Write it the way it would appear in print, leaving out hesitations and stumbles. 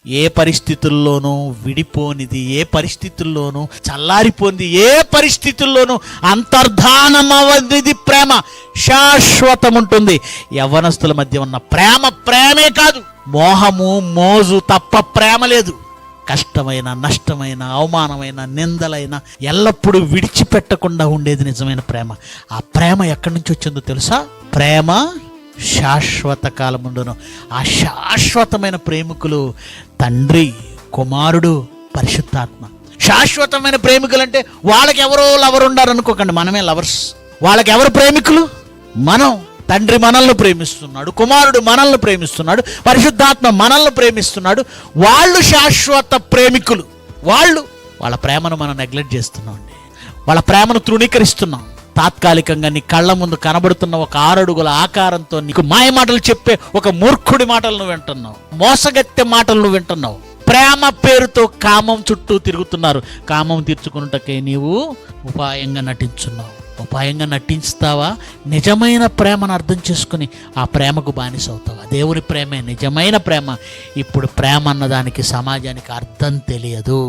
ఏ పరిస్థితుల్లోనూ విడిపోనిది, ఏ పరిస్థితుల్లోనూ చల్లారిపోనిది, ఏ పరిస్థితుల్లోనూ అంతర్ధానమవనిది ప్రేమ. శాశ్వతం ఉంటుంది. యవ్వనస్తుల మధ్య ఉన్న ప్రేమ ప్రేమే కాదు, మోహము మోజు తప్ప ప్రేమ లేదు. కష్టమైన, నష్టమైన, అవమానమైన, నిందలైన ఎల్లప్పుడూ విడిచిపెట్టకుండా ఉండేది నిజమైన ప్రేమ. ఆ ప్రేమ ఎక్కడి నుంచి వచ్చిందో తెలుసా? ప్రేమ శాశ్వత కాలముండును. ఆ శాశ్వతమైన ప్రేమికులు తండ్రి, కుమారుడు, పరిశుద్ధాత్మ. శాశ్వతమైన ప్రేమికులు అంటే వాళ్ళకి ఎవరో లవర్ ఉండారు అనుకోకండి, మనమే లవర్స్. వాళ్ళకి ఎవరు ప్రేమికులు? మనం. తండ్రి మనల్ని ప్రేమిస్తున్నాడు, కుమారుడు మనల్ని ప్రేమిస్తున్నాడు, పరిశుద్ధాత్మ మనల్ని ప్రేమిస్తున్నాడు. వాళ్ళు శాశ్వత ప్రేమికులు. వాళ్ళ ప్రేమను మనం నెగ్లెక్ట్ చేస్తున్నాం అండి. వాళ్ళ ప్రేమను తృణీకరిస్తున్నాం. తాత్కాలికంగా నీ కళ్ళ ముందు కనబడుతున్న ఒక 6 అడుగుల ఆకారంతో నీకు మాయ మాటలు చెప్పే ఒక మూర్ఖుడి మాటలు నువ్వు వింటున్నావు, మోసగత్తె మాటలు నువ్వు వింటున్నావు. ప్రేమ పేరుతో కామం చుట్టూ తిరుగుతున్నారు. కామం తీర్చుకున్నటకే నీవు ఉపాయంగా నటించున్నావు. ఉపాయంగా నటిస్తావా? నిజమైన ప్రేమను అర్థం చేసుకుని ఆ ప్రేమకు బానిసవుతావా? దేవుని ప్రేమే నిజమైన ప్రేమ. ఇప్పుడు ప్రేమ అన్నదానికి సమాజానికి అర్థం తెలియదు.